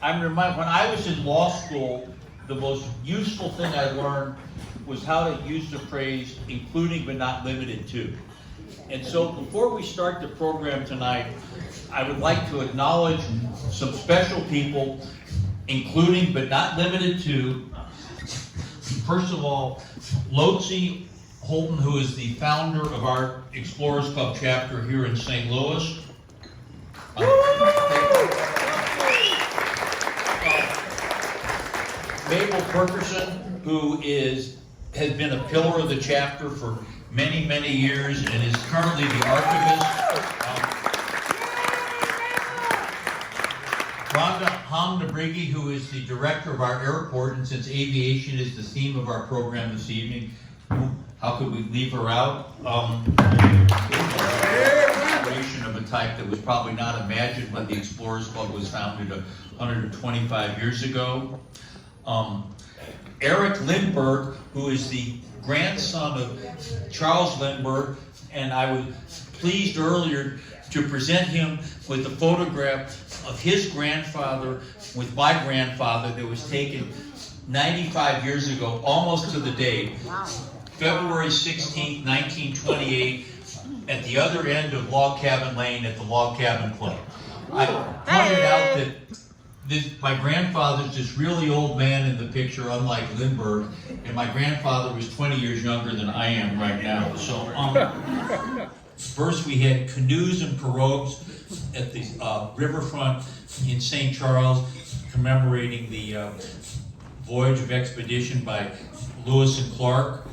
I'm reminded, when I was in law school, the most useful thing I learned was how to use the phrase including but not limited to. And so before we start the program tonight, I would like to acknowledge some special people, including but not limited to, first of all, Lotzi Holton, who is the founder of our Explorers Club chapter here in St. Louis. Mabel Perkerson, who has been a pillar of the chapter for many, many years and is currently the archivist. Rhonda Hamdabrigi, who is the director of our airport, and since aviation is the theme of our program this evening, how could we leave her out? Inspiration of a type that was probably not imagined when the Explorers Club was founded 125 years ago. Eric Lindbergh, who is the grandson of Charles Lindbergh, and I was pleased earlier to present him with a photograph of his grandfather with my grandfather that was taken 95 years ago, almost to the date, February 16, 1928, at the other end of Log Cabin Lane at the Log Cabin Club. I pointed out that my grandfather's this really old man in the picture, unlike Lindbergh, and my grandfather was 20 years younger than I am right now. So, first we had canoes and pirogues at the riverfront in St. Charles, commemorating the voyage of expedition by Lewis and Clark.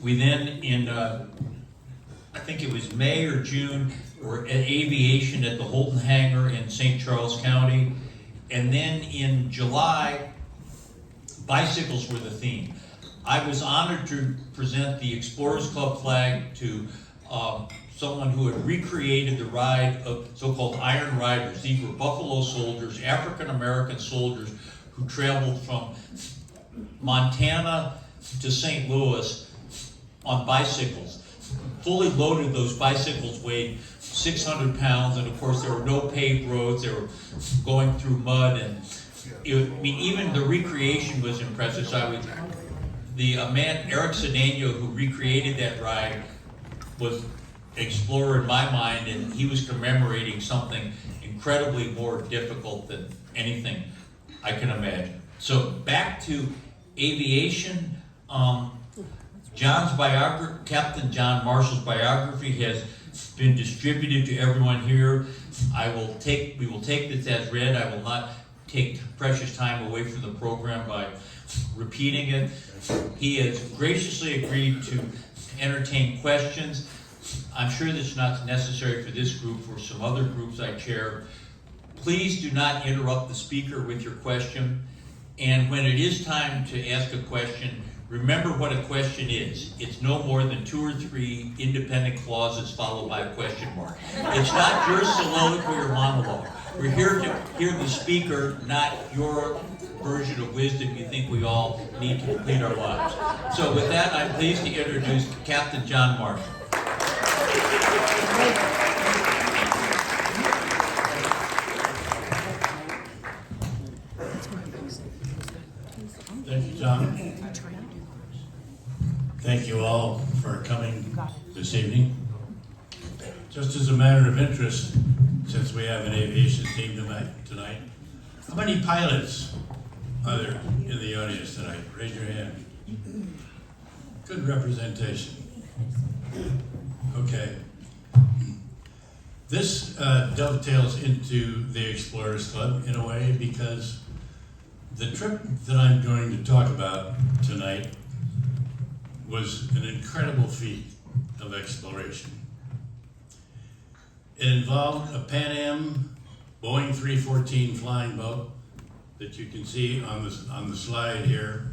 We then, in I think it was May or June, were at aviation at the Holton Hangar in St. Charles County. And then in July, bicycles were the theme. I was honored to present the Explorers Club flag to someone who had recreated the ride of so-called Iron Riders. These were Buffalo soldiers, African-American soldiers, who traveled from Montana to St. Louis on bicycles. Fully loaded, those bicycles weighed 600 pounds, and of course there were no paved roads. They were going through mud, and even the recreation was impressive. So the man, Eric Cedeno, who recreated that ride, was explorer in my mind, and he was commemorating something incredibly more difficult than anything I can imagine. So back to aviation. John's biography, Captain John Marshall's biography, has been distributed to everyone here. We will take this as read. I will not take precious time away from the program by repeating it. He has graciously agreed to entertain questions. I'm sure that's not necessary for this group, for some other groups I chair. Please do not interrupt the speaker with your question. And when it is time to ask a question, remember what a question is. It's no more than 2 or 3 independent clauses followed by a question mark. It's not your soliloquy or monologue. We're here to hear the speaker, not your version of wisdom you think we all need to complete our lives. So with that, I'm pleased to introduce Captain John Marshall. Thank you, John. Thank you all for coming this evening. Just as a matter of interest, since we have an aviation team tonight, how many pilots are there in the audience tonight? Raise your hand. Good representation. Okay. This dovetails into the Explorers Club in a way, because the trip that I'm going to talk about tonight was an incredible feat of exploration. It involved a Pan Am Boeing 314 flying boat that you can see on the slide here,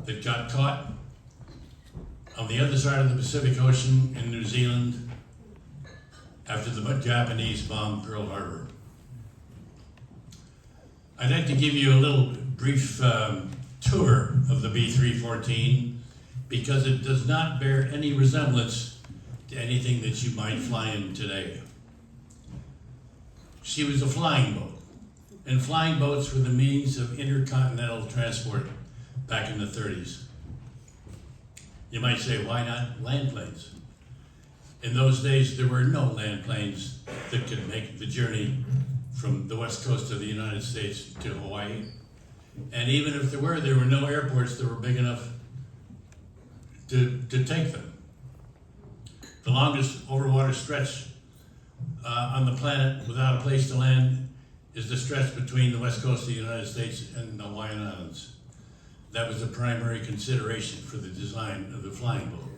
that got caught on the other side of the Pacific Ocean in New Zealand after the Japanese bombed Pearl Harbor. I'd like to give you a little brief tour of the B-314 because it does not bear any resemblance to anything that you might fly in today. she was a flying boat. And flying boats were the means of intercontinental transport back in the 30s. You might say, why not land planes? In those days, there were no land planes that could make the journey from the west coast of the United States to Hawaii. And even if there were no airports that were big enough to take them. The longest overwater stretch on the planet without a place to land is the stretch between the west coast of the United States and the Hawaiian Islands. That was the primary consideration for the design of the flying boat.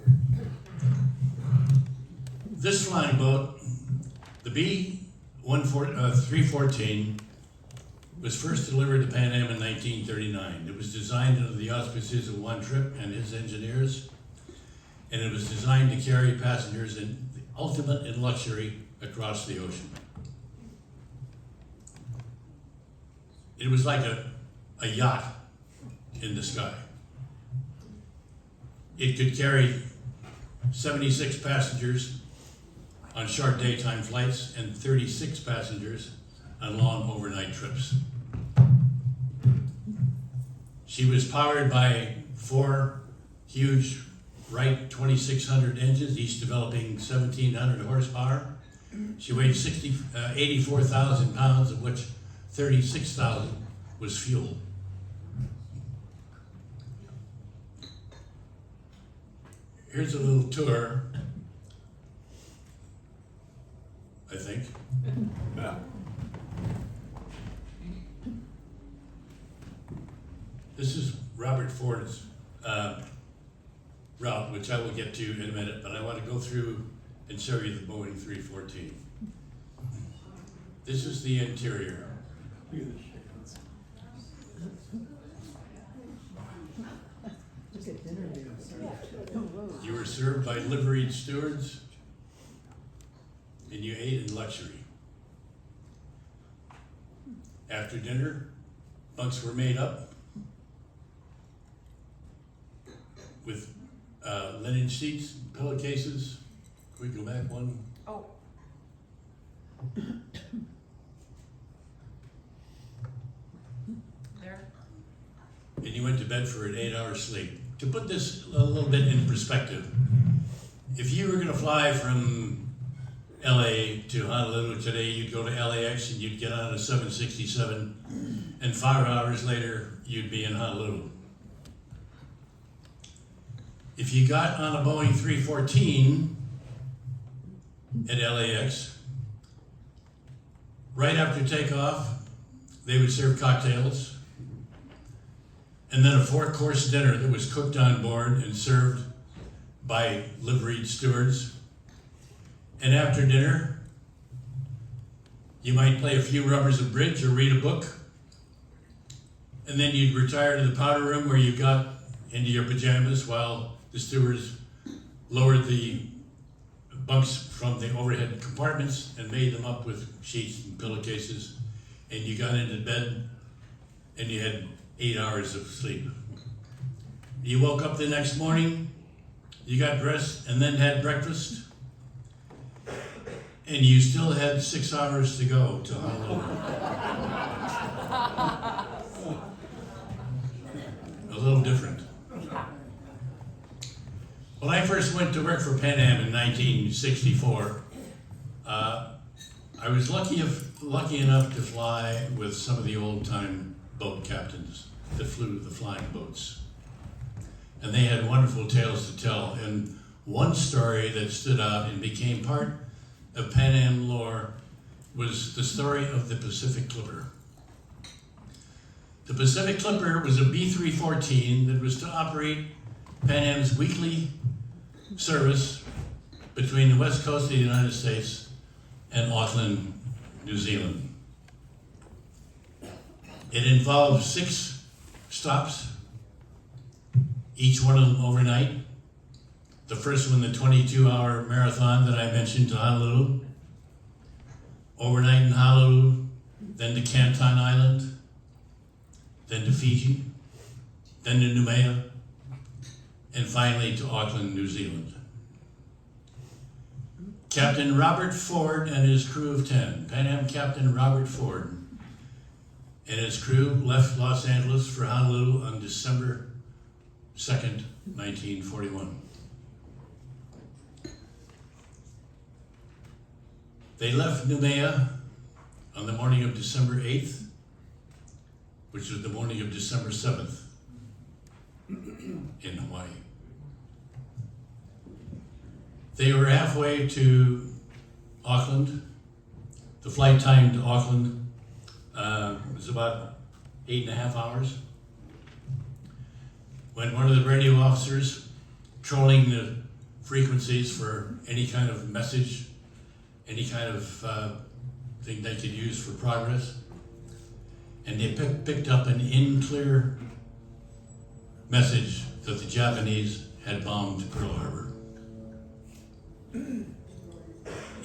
This flying boat, the B-314, was first delivered to Pan Am in 1939. It was designed under the auspices of One Trip and his engineers, and it was designed to carry passengers in the ultimate in luxury across the ocean. It was like a yacht in the sky. It could carry 76 passengers on short daytime flights and 36 passengers on long overnight trips. She was powered by 4 huge Wright 2600 engines, each developing 1,700 horsepower. She weighed 84,000 pounds, of which 36,000 was fuel. Here's a little tour, I think. This is Robert Ford's route, which I will get to in a minute, but I want to go through and show you the Boeing 314. This is the interior. You were served by liveried stewards, and you ate in luxury. After dinner, bunks were made up with linen sheets, pillowcases. Can we go back one? Oh. There. And you went to bed for an 8-hour sleep. To put this a little bit in perspective, if you were going to fly from LA to Honolulu today, you'd go to LAX and you'd get on a 767, and 5 hours later, you'd be in Honolulu. If you got on a Boeing 314 at LAX, right after takeoff, they would serve cocktails, and then a 4-course dinner that was cooked on board and served by liveried stewards. And after dinner, you might play a few rubbers of bridge or read a book, and then you'd retire to the powder room where you got into your pajamas while the stewards lowered the bunks from the overhead compartments and made them up with sheets and pillowcases, and you got into bed and you had 8 hours of sleep. You woke up the next morning, you got dressed and then had breakfast, and you still had 6 hours to go to Honolulu. A little different. When I first went to work for Pan Am in 1964, I was lucky enough to fly with some of the old-time boat captains that flew the flying boats. And they had wonderful tales to tell. And one story that stood out and became part of Pan Am lore was the story of the Pacific Clipper. The Pacific Clipper was a B-314 that was to operate Pan Am's weekly service between the west coast of the United States and Auckland, New Zealand. It involved 6 stops, each one of them overnight. The first one, the 22-hour marathon that I mentioned, to Honolulu. Overnight in Honolulu, then to Canton Island, then to Fiji, then to Noumea, and finally to Auckland, New Zealand. Captain Robert Ford and his crew of 10. Pan Am Captain Robert Ford and his crew left Los Angeles for Honolulu on December 2nd, 1941. They left Noumea on the morning of December 8th, which was the morning of December 7th in Hawaii. They were halfway to Auckland. The flight time to Auckland was about 8.5 hours. When one of the radio officers, trolling the frequencies for any kind of message, any kind of thing they could use for progress, and they picked up an unclear message that the Japanese had bombed Pearl Harbor.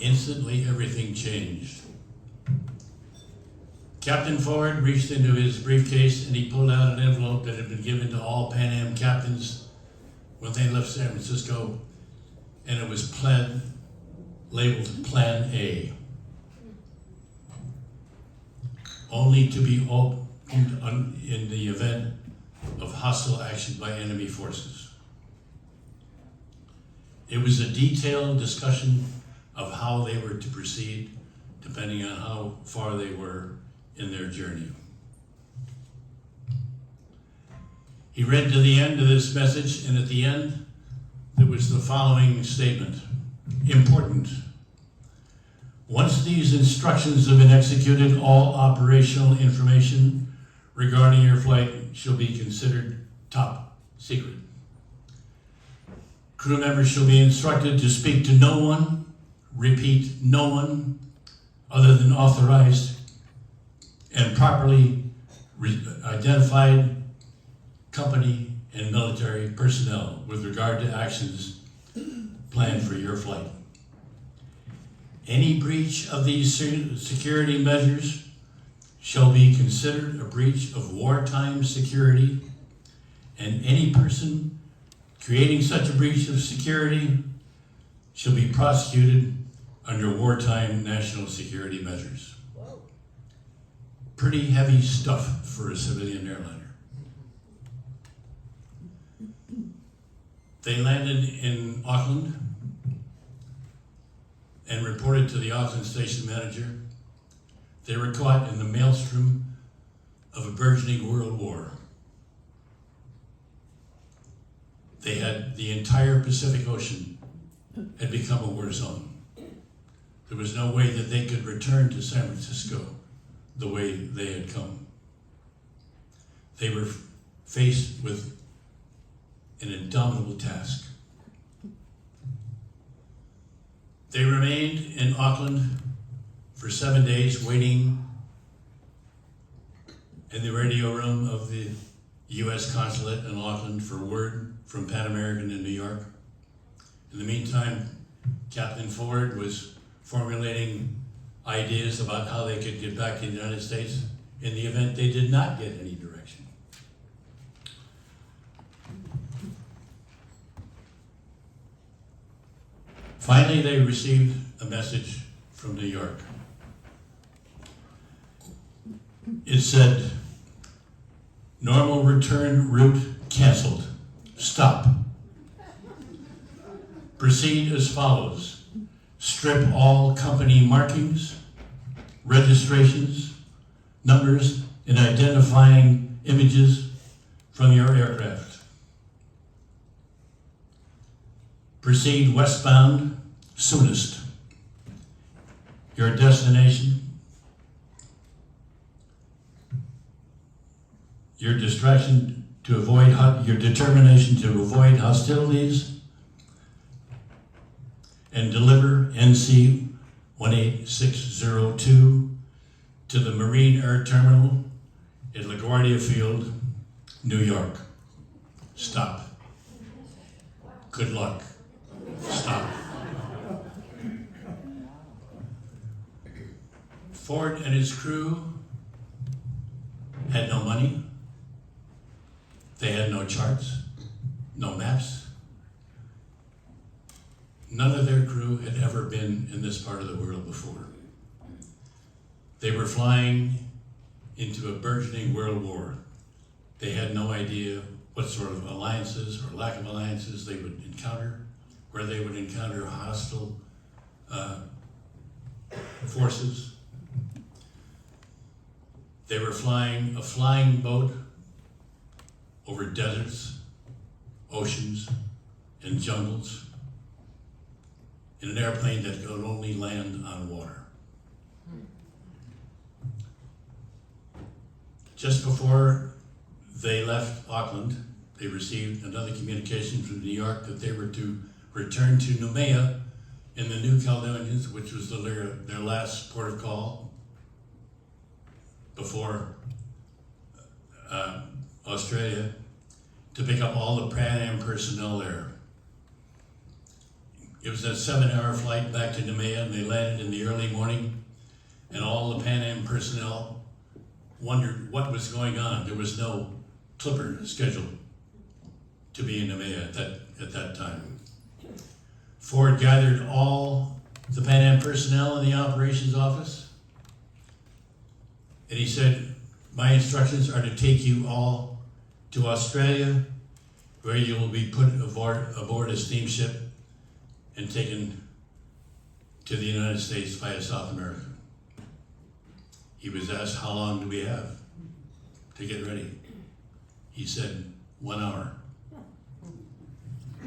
Instantly, everything changed. Captain Ford reached into his briefcase and he pulled out an envelope that had been given to all Pan Am captains when they left San Francisco, and it was labeled Plan A. Only to be opened in the event of hostile action by enemy forces. It was a detailed discussion of how they were to proceed, depending on how far they were in their journey. He read to the end of this message, and at the end, there was the following statement. Important. Once these instructions have been executed, all operational information regarding your flight shall be considered top secret. Crew members shall be instructed to speak to no one, repeat, no one other than authorized and properly identified company and military personnel with regard to actions planned for your flight. Any breach of these security measures shall be considered a breach of wartime security, and any person creating such a breach of security shall be prosecuted under wartime national security measures. Whoa. Pretty heavy stuff for a civilian airliner. They landed in Auckland and reported to the Auckland station manager. They were caught in the maelstrom of a burgeoning world war. They had the entire Pacific Ocean had become a war zone. There was no way that they could return to San Francisco the way they had come. They were faced with an indomitable task. They remained in Auckland for 7 days, waiting in the radio room of the U.S. consulate in Auckland for word from Pan American in New York. In the meantime, Captain Ford was formulating ideas about how they could get back to the United States in the event they did not get any direction. Finally, they received a message from New York. It said, normal return route canceled. Stop. Proceed as follows. Strip all company markings, registrations, numbers, and identifying images from your aircraft. Proceed westbound soonest. Your destination, your determination to avoid hostilities, and deliver NC 18602 to the Marine Air Terminal at LaGuardia Field, New York. Stop. Good luck. Stop. Ford and his crew had no money. They had no charts, no maps. None of of their crew had ever been in this part of the world before. They were flying into a burgeoning world war. They had no idea what sort of alliances or lack of alliances they would encounter, where they would encounter hostile forces. They were flying a flying boat over deserts, oceans, and jungles in an airplane that could only land on water. Just before they left Auckland, they received another communication from New York that they were to return to Noumea in the New Caledonians, which was their last port of call before Australia, to pick up all the Pan Am personnel there. It was a 7-hour flight back to Noumea, and they landed in the early morning, and all the Pan Am personnel wondered what was going on. There was no clipper scheduled to be in Noumea at that time. Ford gathered all the Pan Am personnel in the operations office, and he said, "My instructions are to take you all to Australia, where you will be put aboard a steamship and taken to the United States via South America." He was asked, "How long do we have to get ready?" He said, 1 hour.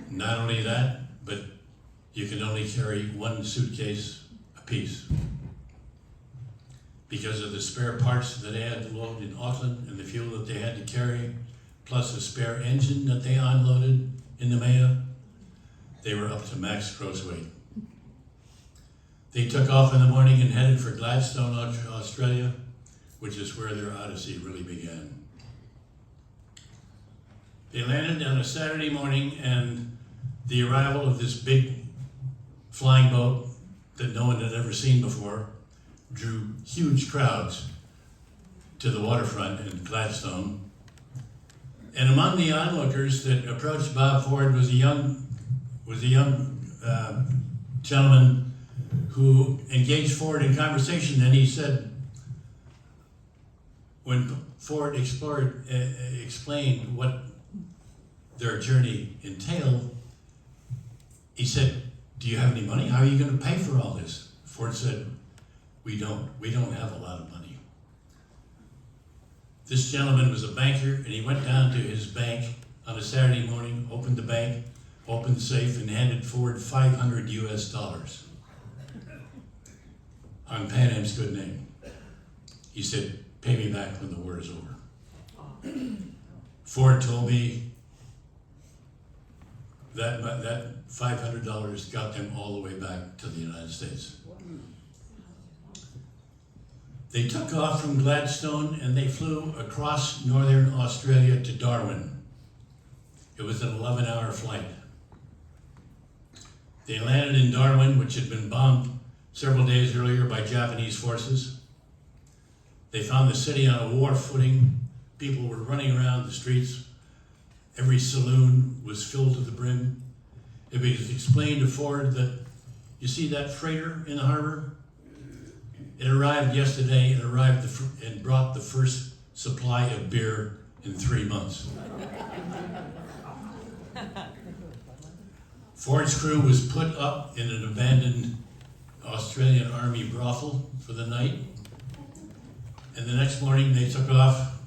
Not only that, but you can only carry 1 suitcase apiece. Because of the spare parts that they had to load in Auckland and the fuel that they had to carry, plus the spare engine that they unloaded in Noumea, they were up to max gross weight. They took off in the morning and headed for Gladstone, Australia, which is where their odyssey really began. They landed on a Saturday morning, and the arrival of this big flying boat that no one had ever seen before drew huge crowds to the waterfront in Gladstone. And among the onlookers that approached Bob Ford was a young gentleman who engaged Ford in conversation, and he said, when Ford explained what their journey entailed, he said, "Do you have any money? How are you going to pay for all this?" Ford said, We don't have a lot of money." This gentleman was a banker, and he went down to his bank on a Saturday morning, opened the bank, opened the safe, and handed Ford $500 on Pan Am's good name. He said, "Pay me back when the war is over." Ford told me that $500 got them all the way back to the United States. They took off from Gladstone and they flew across northern Australia to Darwin. It was an 11-hour flight. They landed in Darwin, which had been bombed several days earlier by Japanese forces. They found the city on a war footing. People were running around the streets. Every saloon was filled to the brim. It was explained to Ford that, "You see that freighter in the harbor? It arrived yesterday and brought the first supply of beer in 3 months." Ford's crew was put up in an abandoned Australian Army brothel for the night, and the next morning they took off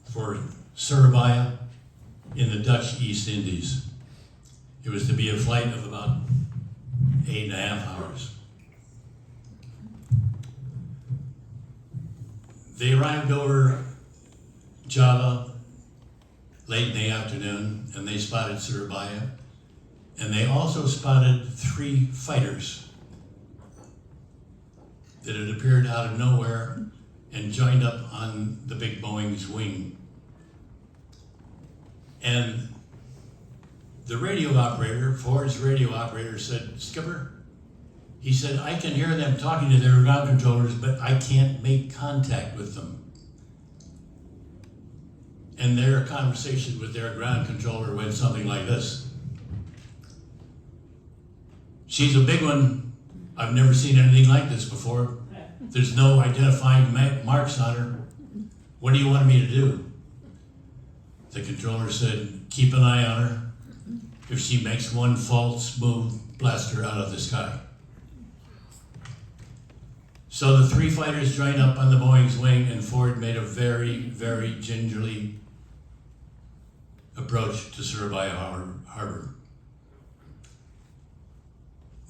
for Surabaya in the Dutch East Indies. It was to be a flight of about 8.5 hours. They arrived over Java late in the afternoon, and they spotted Surabaya, and they also spotted 3 fighters that had appeared out of nowhere and joined up on the big Boeing's wing. And the radio operator, Ford's radio operator, said, "Skipper," he said, "I can hear them talking to their ground controllers, but I can't make contact with them." And their conversation with their ground controller went something like this: She's a big one. I've never seen anything like this before. There's no identifying marks on her. What do you want me to do? The controller said, keep an eye on her. If she makes one false move, blast her out of the sky. So the three fighters joined up on the Boeing's wing, and Ford made a very, very gingerly approach to Surabaya Harbor.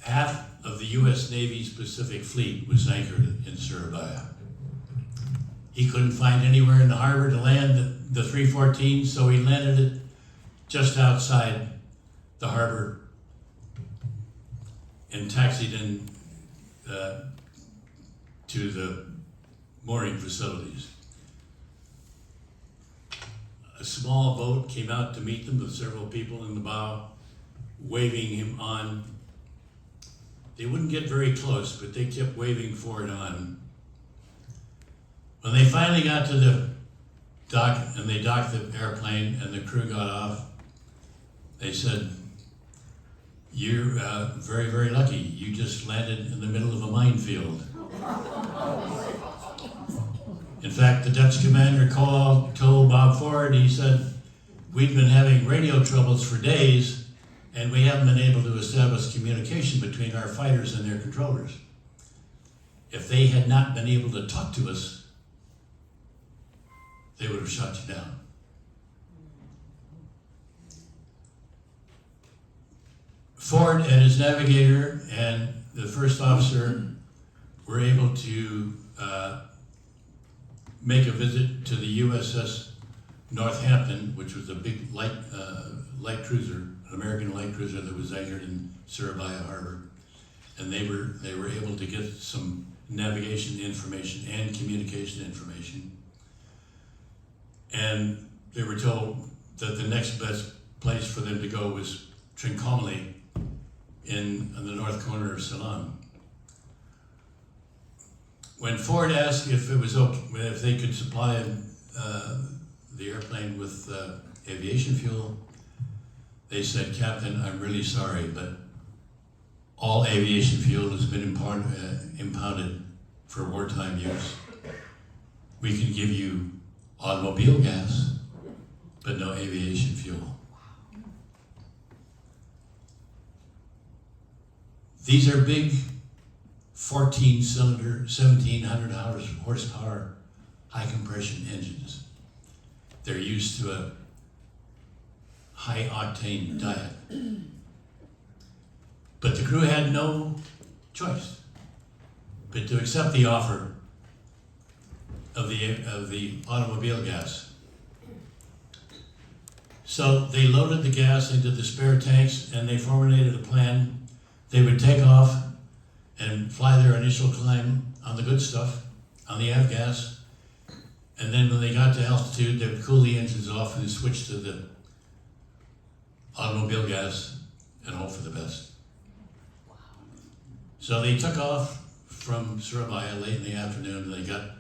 Half of the U.S. Navy's Pacific Fleet was anchored in Surabaya. He couldn't find anywhere in the harbor to land the 314, so he landed it just outside the harbor and taxied in to the mooring facilities. A small boat came out to meet them with several people in the bow, waving him on. They wouldn't get very close, but they kept waving Ford on. When they finally got to the dock and they docked the airplane and the crew got off, they said, "You're very, very lucky. You just landed in the middle of a minefield." In fact, the Dutch commander told Bob Ford, he said, "We've been having radio troubles for days, and we haven't been able to establish communication between our fighters and their controllers. If they had not been able to talk to us, they would have shot you down." Ford and his navigator and the first officer were able to make a visit to the USS Northampton, which was a big light cruiser, an American light cruiser that was anchored in Surabaya Harbor, and they were able to get some navigation information and communication information. And they were told that the next best place for them to go was Trincomalee in the north corner of Ceylon. When Ford asked if it was okay, if they could supply the airplane with aviation fuel, they said, "Captain, I'm really sorry, but all aviation fuel has been impounded for wartime use. We can give you automobile gas, but no aviation fuel." These are big 14-cylinder, 1,700 horsepower, high compression engines. They're used to a high octane diet. But the crew had no choice but to accept the offer of the automobile gas. So they loaded the gas into the spare tanks and they formulated a plan. They would take off and fly their initial climb on the good stuff, on the avgas, and then when they got to altitude, they would cool the engines off and switch to the automobile gas and hope for the best. So they took off from Surabaya late in the afternoon, and they got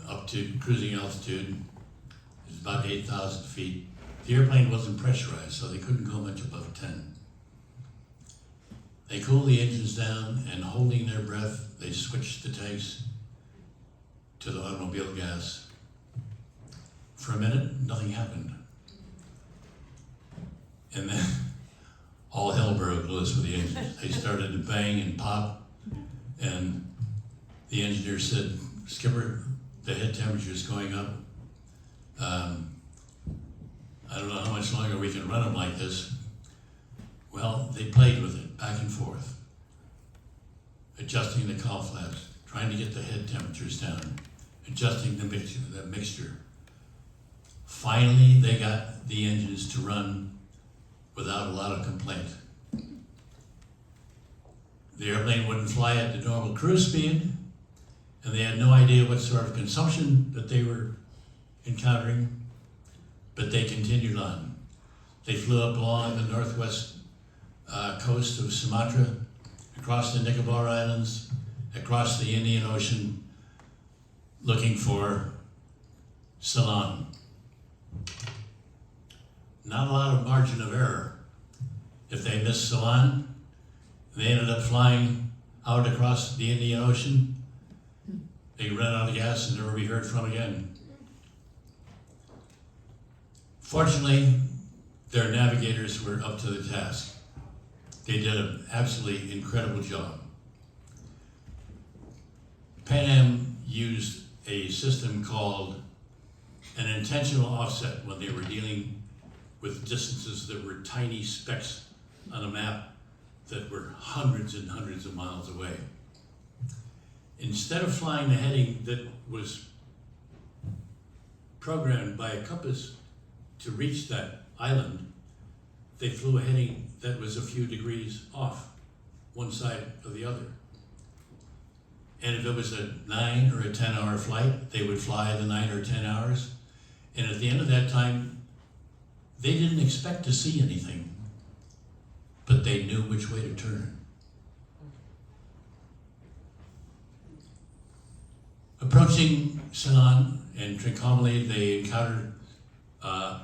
up to cruising altitude. It was about 8,000 feet. The airplane wasn't pressurized, so they couldn't go much above 10. They cooled the engines down, and holding their breath, they switched the tanks to the automobile gas. For a minute, nothing happened. And then all hell broke loose with the engines. They started to bang and pop, and the engineer said, "Skipper, the head temperature is going up. I don't know how much longer we can run them like this." Well, they played with it back and forth, adjusting the cowl flaps, trying to get the head temperatures down, adjusting the mixture. Finally, they got the engines to run without a lot of complaint. The airplane wouldn't fly at the normal cruise speed, and they had no idea what sort of consumption that they were encountering, but they continued on. They flew up along the northwest coast of Sumatra, across the Nicobar Islands, across the Indian Ocean, looking for Ceylon. Not a lot of margin of error. If they missed Ceylon, They ended up flying out across the Indian Ocean. They ran out of gas and never be heard from again. Fortunately, their navigators were up to the task. They did an absolutely incredible job. Pan Am used a system called an intentional offset when they were dealing with distances that were tiny specks on a map that were hundreds and hundreds of miles away. Instead of flying the heading that was programmed by a compass to reach that island, they flew a heading that was a few degrees off one side of the other. And if it was a 9 or a 10-hour flight, they would fly the 9 or 10 hours. And at the end of that time, they didn't expect to see anything, but they knew which way to turn. Approaching Ceylon and Trincomalee, they encountered a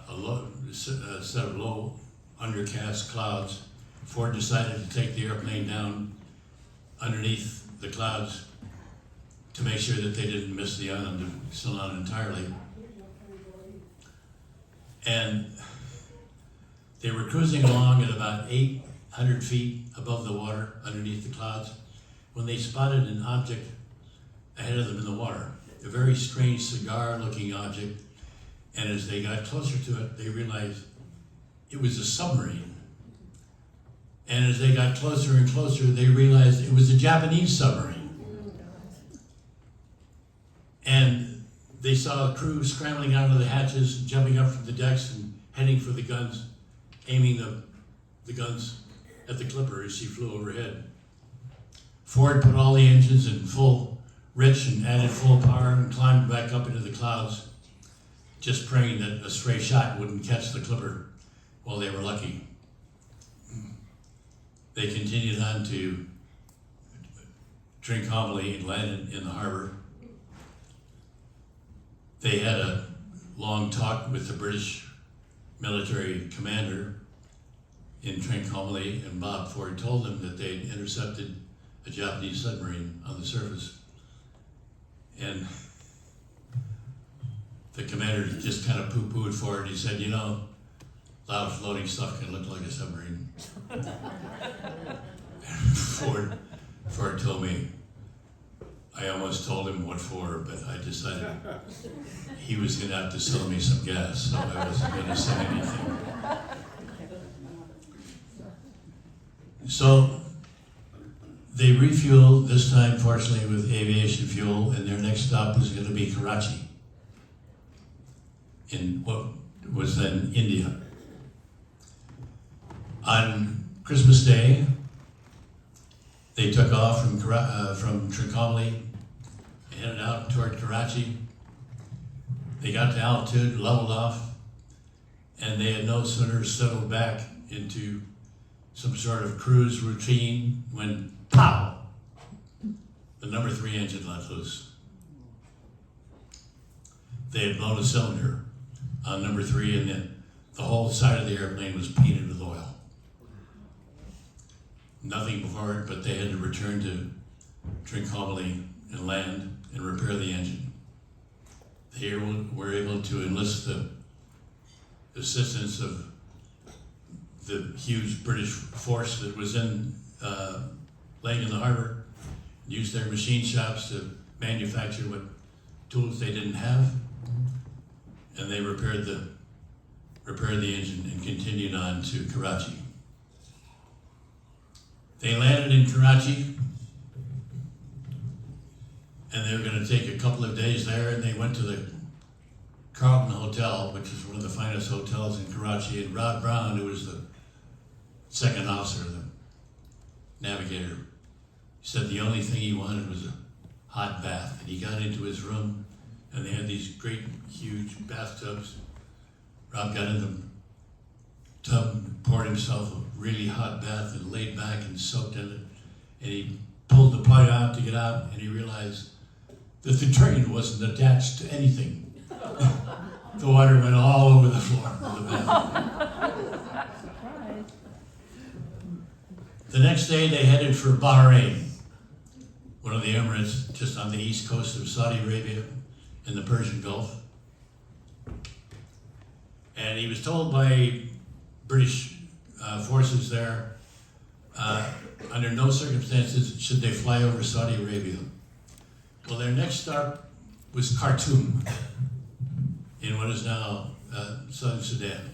set of low undercast clouds. Ford decided to take the airplane down underneath the clouds to make sure that they didn't miss the island of Ceylon entirely. And they were cruising along at about 800 feet above the water underneath the clouds when they spotted an object ahead of them in the water, a very strange cigar-looking object. And as they got closer to it, they realized it was a submarine. And as they got closer and closer, they realized it was a Japanese submarine. And they saw a crew scrambling out of the hatches, jumping up from the decks and heading for the guns, aiming the guns at the Clipper as she flew overhead. Ford put all the engines in full rich and added full power and climbed back up into the clouds, just praying that a stray shot wouldn't catch the Clipper. Well, they were lucky. They continued on to Trincomalee and landed in the harbor. They had a long talk with the British military commander in Trincomalee, and Bob Ford told them that they'd intercepted a Japanese submarine on the surface. And the commander just kind of poo-pooed Ford. He said, you know, loud floating stuff can look like a submarine. Ford told me, I almost told him what for, but I decided he was going to have to sell me some gas, so I wasn't going to say anything. So they refueled, this time fortunately with aviation fuel, and their next stop was going to be Karachi, in what was then India. On Christmas Day, they took off from Trincomalee, headed out toward Karachi. They got to altitude, leveled off, and they had no sooner settled back into some sort of cruise routine when, pow, the number 3 engine let loose. They had blown a cylinder on number 3, and then the whole side of the airplane was painted with oil. Nothing before it, but they had to return to Trincomalee and land and repair the engine. They were able to enlist the assistance of the huge British force that was laying in the harbor, used their machine shops to manufacture what tools they didn't have, and they repaired the engine and continued on to Karachi. They landed in Karachi, and they were going to take a couple of days there, and they went to the Carlton Hotel, which is one of the finest hotels in Karachi, and Rod Brown, who was the second officer, the navigator, said the only thing he wanted was a hot bath. And he got into his room, and they had these great, huge bathtubs. Rob got in the tub, poured himself a really hot bath, and laid back and soaked in it. And he pulled the plug out to get out, and he realized that the drain wasn't attached to anything. The water went all over the floor of the bathroom. The next day they headed for Bahrain, one of the Emirates just on the east coast of Saudi Arabia in the Persian Gulf. And he was told by British forces there, under no circumstances should they fly over Saudi Arabia. Well, their next stop was Khartoum, in what is now southern Sudan,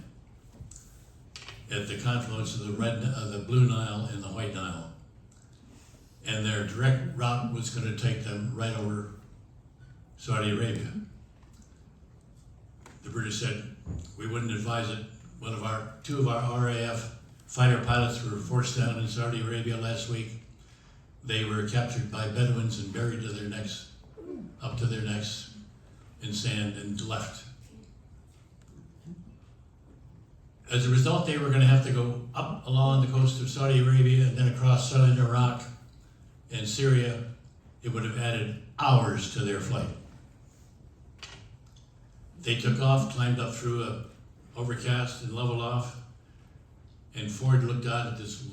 at the confluence of the Blue Nile and the White Nile. And their direct route was going to take them right over Saudi Arabia. The British said, we wouldn't advise it. Two of our RAF fighter pilots were forced down in Saudi Arabia last week. They were captured by Bedouins and buried to their necks, up to their necks in sand, and left. As a result, they were going to have to go up along the coast of Saudi Arabia and then across southern Iraq and Syria. It would have added hours to their flight. They took off, climbed up through a overcast and leveled off, and Ford looked out at this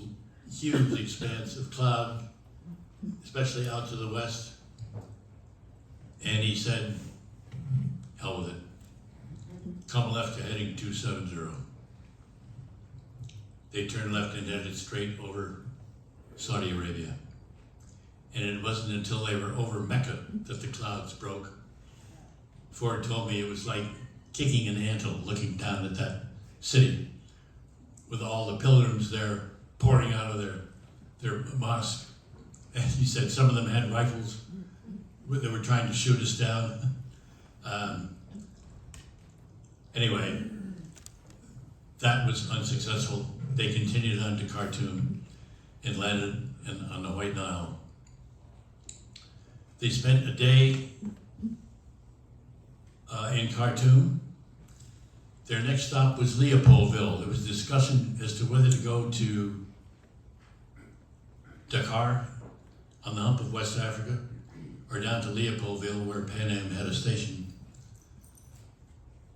huge expanse of cloud, especially out to the west, and he said, hell with it. Come left to heading 270. They turned left and headed straight over Saudi Arabia. And it wasn't until they were over Mecca that the clouds broke. Ford told me it was like kicking an anthill looking down at that city with all the pilgrims there pouring out of their mosque. And he said some of them had rifles. They were trying to shoot us down. Anyway, that was unsuccessful. They continued on to Khartoum and landed on the White Nile. They spent a day in Khartoum. Their next stop was Leopoldville. There was discussion as to whether to go to Dakar on the hump of West Africa or down to Leopoldville where Pan Am had a station.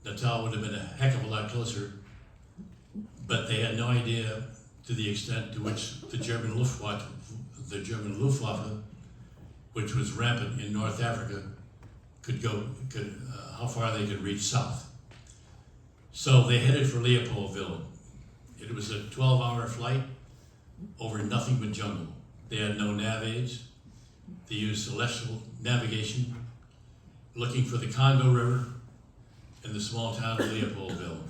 Natal would have been a heck of a lot closer, but they had no idea to the extent to which the German Luftwaffe, which was rampant in North Africa, how far they could reach south. So they headed for Leopoldville. It was a 12-hour flight over nothing but jungle. They had no nav aids. They used celestial navigation, looking for the Congo River and the small town of Leopoldville.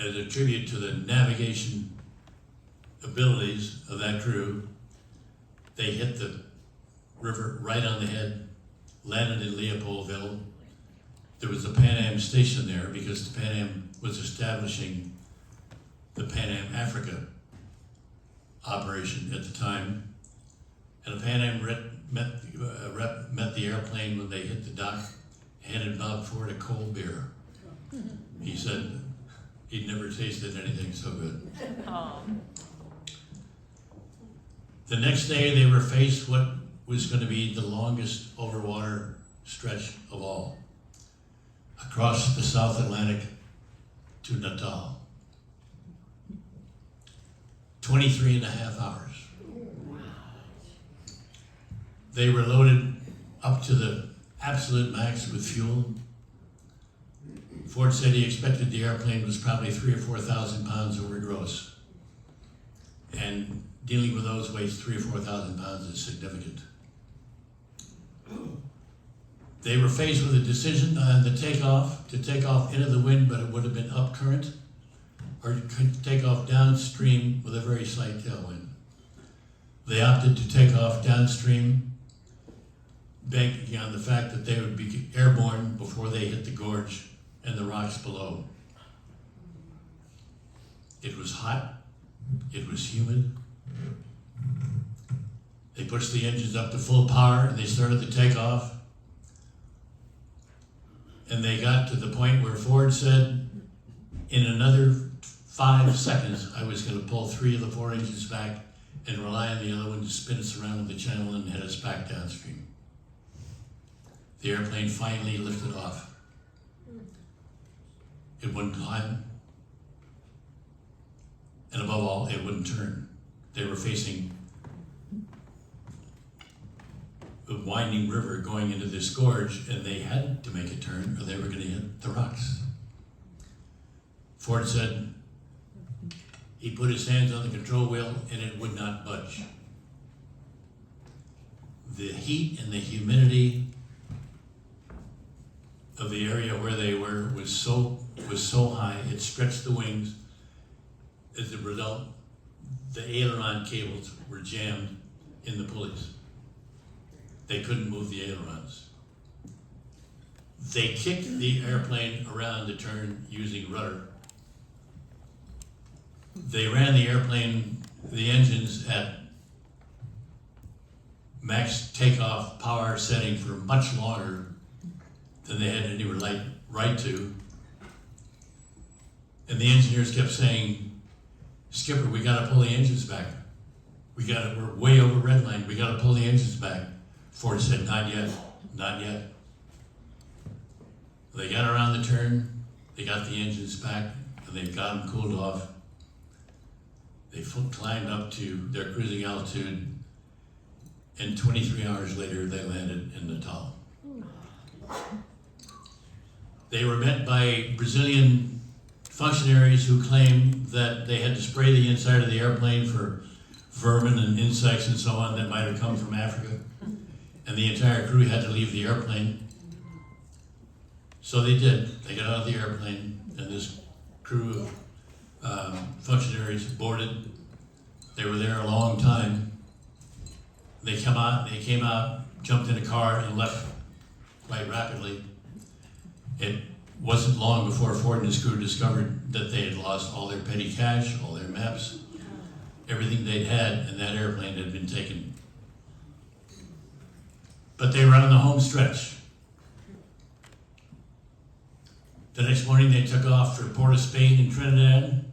As a tribute to the navigation abilities of that crew, they hit the river right on the head, landed in Leopoldville. There was a Pan Am station there because the Pan Am was establishing the Pan Am Africa operation at the time. And the Pan Am rep met the airplane when they hit the dock, handed Bob Ford a cold beer. He said he'd never tasted anything so good. Oh. The next day they were faced what was going to be the longest overwater stretch of all, across the South Atlantic to Natal. 23 and a half hours. They were loaded up to the absolute max with fuel. Ford said he expected the airplane was probably 3,000 or 4,000 pounds over gross. And dealing with those weights, 3,000 or 4,000 pounds is significant. They were faced with a decision on the takeoff, to take off into the wind, but it would have been up current, or could take off downstream with a very slight tailwind. They opted to take off downstream, banking on the fact that they would be airborne before they hit the gorge and the rocks below. It was hot, it was humid. They pushed the engines up to full power and they started to take off. And they got to the point where Ford said, in another 5 seconds, I was going to pull 3 of the 4 engines back and rely on the other one to spin us around in the channel and head us back downstream. The airplane finally lifted off. It wouldn't climb. And above all, it wouldn't turn. They were facing a winding river going into this gorge, and they had to make a turn or they were going to hit the rocks. Ford said he put his hands on the control wheel and it would not budge. The heat and the humidity of the area where they were was so high, it stretched the wings. As a result, the aileron cables were jammed in the pulleys. They couldn't move the ailerons. They kicked the airplane around to turn using rudder. They ran the airplane, the engines at max takeoff power setting for much longer than they had any right to. And the engineers kept saying, "Skipper, we gotta pull the engines back. We're way over red line, we gotta pull the engines back." Ford said, "Not yet, not yet." They got around the turn, they got the engines back, and they got them cooled off. They climbed up to their cruising altitude, and 23 hours later, they landed in Natal. They were met by Brazilian functionaries who claimed that they had to spray the inside of the airplane for vermin and insects and so on that might have come from Africa. And the entire crew had to leave the airplane. So they did. They got out of the airplane, and this crew of functionaries boarded. They were there a long time. They came out, jumped in a car, and left quite rapidly. It wasn't long before Ford and his crew discovered that they had lost all their petty cash, all their maps, everything they'd had, and that airplane had been taken. But they were on the home stretch. The next morning they took off for Port of Spain in Trinidad,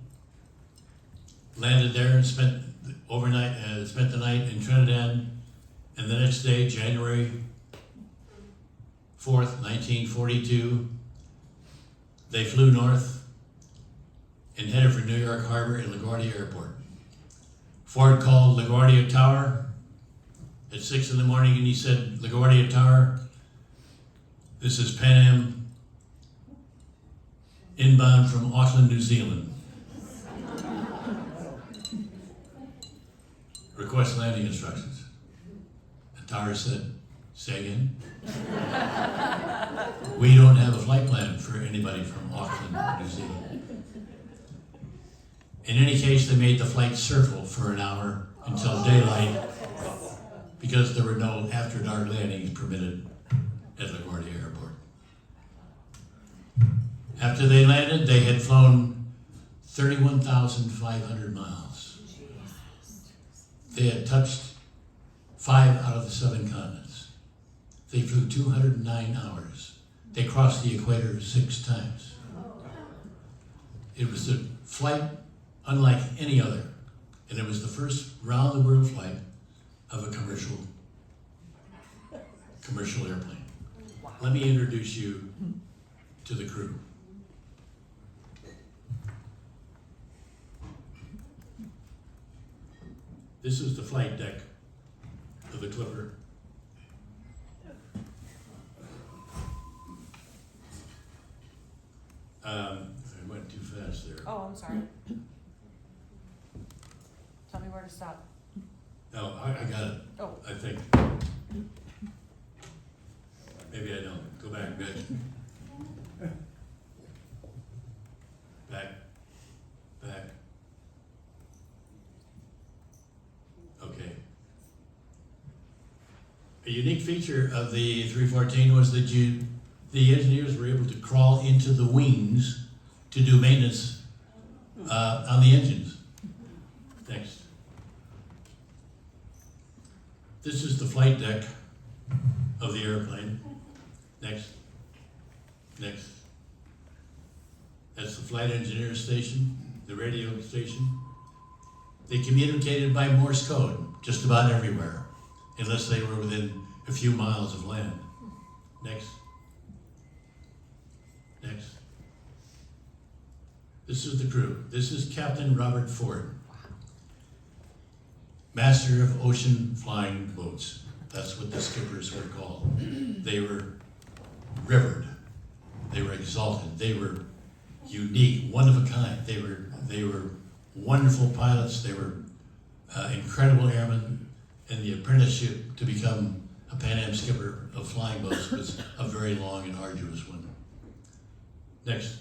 landed there and spent the night in Trinidad, and the next day, January 4th, 1942, they flew north and headed for New York Harbor and LaGuardia Airport. Ford called LaGuardia Tower at 6 in the morning, and he said, "LaGuardia Tower, this is Pan Am inbound from Auckland, New Zealand. Request landing instructions." The tower said, "Say again?" "We don't have a flight plan for anybody from Auckland, New Zealand." In any case, they made the flight circle for an hour until daylight because there were no after-dark landings permitted at LaGuardia Airport. After they landed, they had flown 31,500 miles. They had touched 5 out of the 7 continents. They flew 209 hours. They crossed the equator 6 times. It was a flight unlike any other, and it was the first round-the-world flight of a commercial airplane. Let me introduce you to the crew. This is the flight deck of the Clipper. I went too fast there. Oh, I'm sorry. Tell me where to stop. No, I got it, Oh, I think. Maybe I don't. Go back, back. Back. Okay. A unique feature of the 314 was that the engineers were able to crawl into the wings to do maintenance on the engines. Next. This is the flight deck of the airplane. Next. That's the flight engineer station, the radio station. They communicated by Morse code just about everywhere, unless they were within a few miles of land. Next. This is the crew. This is Captain Robert Ford, master of ocean flying boats. That's what the skippers were called. They were revered. They were exalted. They were unique, one of a kind. They were wonderful pilots. They were incredible airmen. And the apprenticeship to become a Pan Am skipper of flying boats was a very long and arduous one. Next.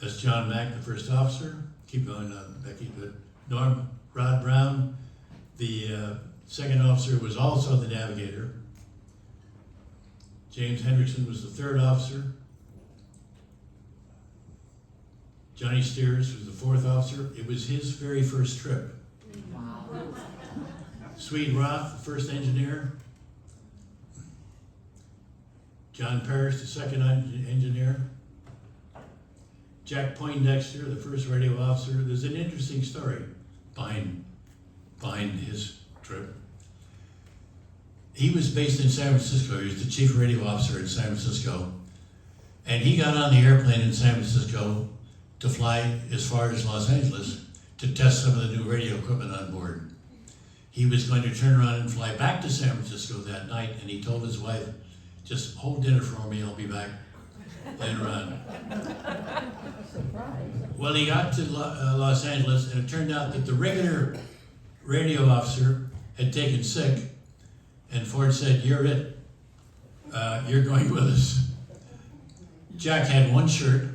That's John Mack, the first officer. Keep going, Becky. Good. Rod Brown, the second officer, was also the navigator. James Hendrickson was the third officer. Johnny Steers was the fourth officer. It was his very first trip. Wow. Swede Roth, the first engineer. John Parrish, the second engineer. Jack Poindexter, the first radio officer. There's an interesting story behind his trip. He was based in San Francisco. He was the chief radio officer in San Francisco. And he got on the airplane in San Francisco to fly as far as Los Angeles to test some of the new radio equipment on board. He was going to turn around and fly back to San Francisco that night, and he told his wife, just hold dinner for me, I'll be back later on. Well, he got to Los Angeles, and it turned out that the regular radio officer had taken sick, and Ford said, you're it. You're going with us. Jack had one shirt,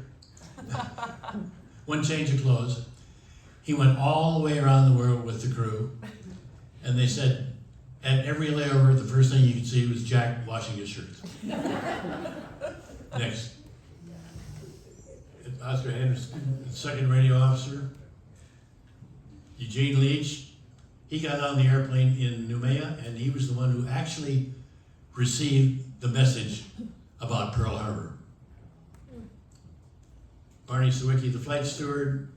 one change of clothes. He went all the way around the world with the crew, and they said at every layover, the first thing you could see was Jack washing his shirts. Next. Oscar Henderson, second radio officer. Eugene Leach, he got on the airplane in Noumea, and he was the one who actually received the message about Pearl Harbor. Barney Sawicki, the flight steward,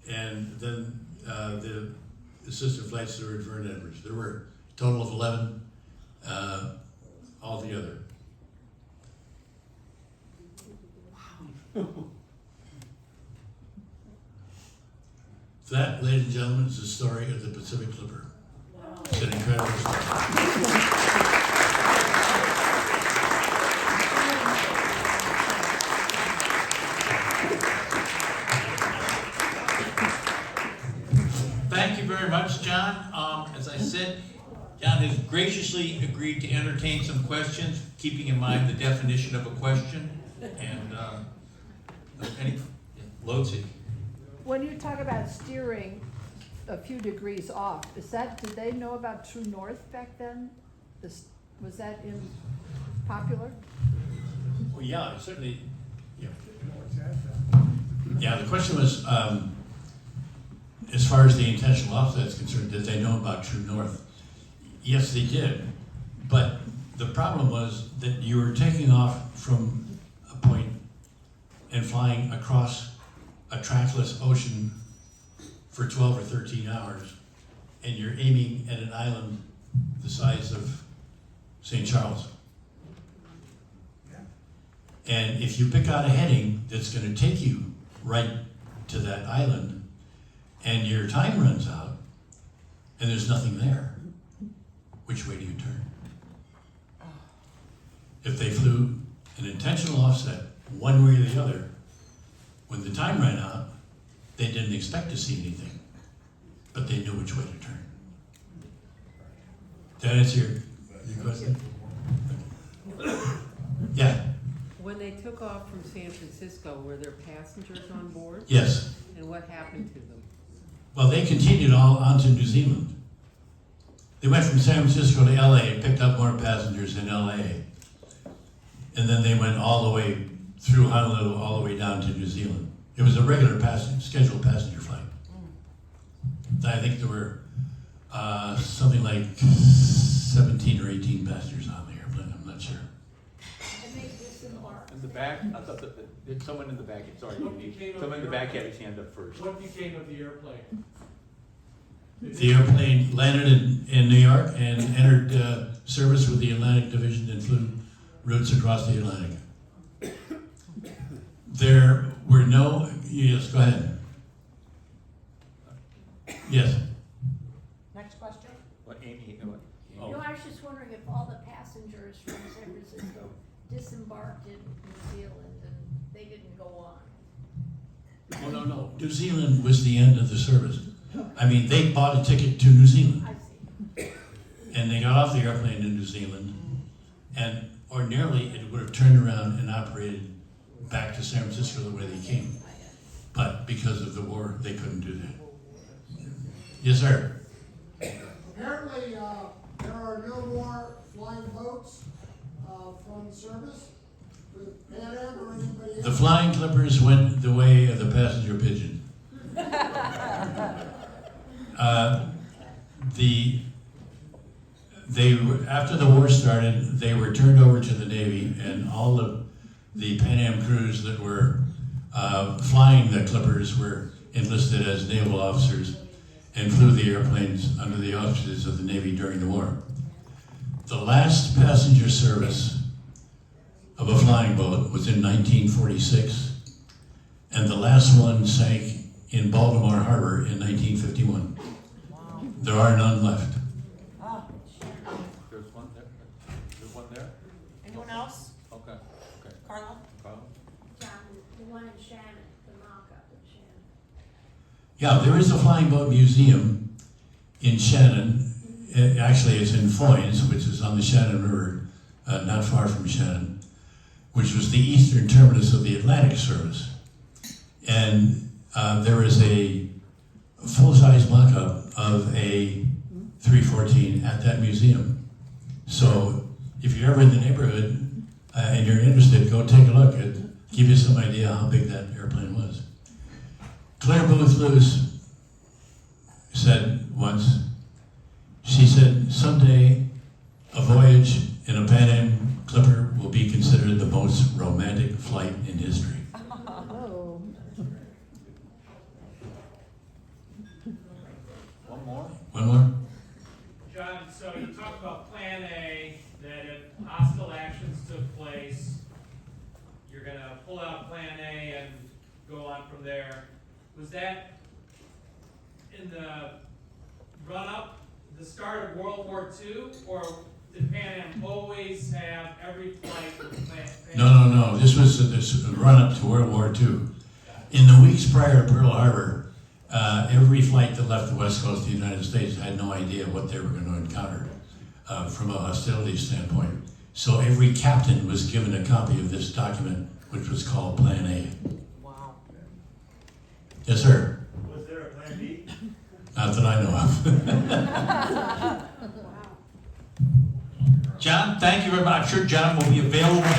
and then the assistant flight steward, Vern Edwards. There were a total of 11 altogether. Wow. That, ladies and gentlemen, is the story of the Pacific Clipper. Wow. It's an incredible story. Thank you very much, John. As I said, John has graciously agreed to entertain some questions, keeping in mind the definition of a question. And Lotzi. When you talk about steering a few degrees off, did they know about True North back then? Was that popular? Well, yeah, certainly. Yeah. Yeah, the question was, as far as the intentional offset is concerned, did they know about True North? Yes, they did. But the problem was that you were taking off from a point and flying across a trackless ocean for 12 or 13 hours, and you're aiming at an island the size of St. Charles. And if you pick out a heading that's going to take you right to that island, and your time runs out, and there's nothing there, which way do you turn? If they flew an intentional offset, one way or the other, when the time ran out, they didn't expect to see anything, but they knew which way to turn. Did that answer your question? Yeah. When they took off from San Francisco, were there passengers on board? Yes. And what happened to them? Well, they continued on to New Zealand. They went from San Francisco to LA and picked up more passengers in LA. And then they went all the way through Honolulu, all the way down to New Zealand. It was a regular scheduled passenger flight. I think there were something like 17 or 18 passengers on the airplane, I'm not sure. In the back, I thought that someone in the back, sorry, someone in the back had his hand up first. What became of the airplane? The airplane landed in New York and entered service with the Atlantic Division and flew routes across the Atlantic. There were no, yes, go ahead. Yes. Next question? What, Amy, what? No, I was just wondering if all the passengers from San Francisco disembarked in New Zealand and they didn't go on. Oh, no. New Zealand was the end of the service. I mean, they bought a ticket to New Zealand, I see. and they got off the airplane in New Zealand, and ordinarily it would have turned around and operated back to San Francisco the way they came. But because of the war, they couldn't do that. Yes, sir. Apparently, there are no more flying boats from service with Pan Am or anybody else. The Flying Clippers went the way of the passenger pigeon. After the war started, they were turned over to the Navy, and all of the Pan Am crews that were flying the Clippers were enlisted as naval officers and flew the airplanes under the auspices of the Navy during the war. The last passenger service of a flying boat was in 1946, and the last one sank in Baltimore Harbor in 1951. Wow. There are none left. Ah, There's one there? There's one there? anyone else? Okay, okay. Carla? Carl? John, the one in Shannon, the mock-up in Shannon. Yeah, there is a flying boat museum in Shannon. Actually, it's in Foynes, which is on the Shannon River, not far from Shannon, which was the eastern terminus of the Atlantic service. And there is a full-size mock-up of a 314 at that museum. So if you're ever in the neighborhood and you're interested, go take a look. It'll give you some idea how big that airplane was. Claire Booth Lewis said once, she said, someday a voyage in a Pan Am Clipper will be considered the most romantic flight in history. Oh, One more? One more? John, so you talked about Plan A, that if hostile actions took place, you're gonna pull out Plan A and go on from there. Was that in the run-up, the start of World War II, or did Pan Am always have every flight with Pan Am? No. This was this run-up to World War II. In the weeks prior to Pearl Harbor, every flight that left the west coast of the United States had no idea what they were going to encounter from a hostility standpoint. So every captain was given a copy of this document, which was called Plan A. Wow. Yes, sir. Was there a Plan B? Not that I know of. John, thank you very much. I'm sure John will be available for